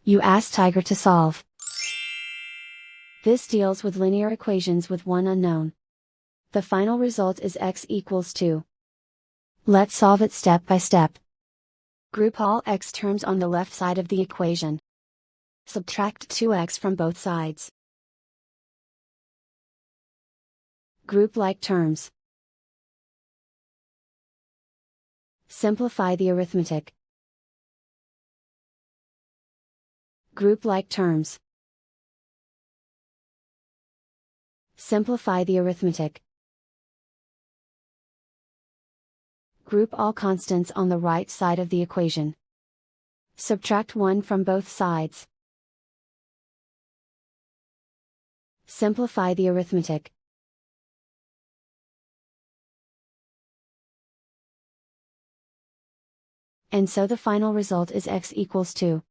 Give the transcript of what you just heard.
You ask Tiger to solve. This deals with linear equations with one unknown. The final result is x equals 2. Let's solve it step by step. Group all x terms on the left side of the equation. Subtract 2x from both sides. Group like terms. Simplify the arithmetic. Group like terms. Simplify the arithmetic. Group all constants on the right side of the equation. Subtract 1 from both sides. Simplify the arithmetic. And so the final result is x equals 2.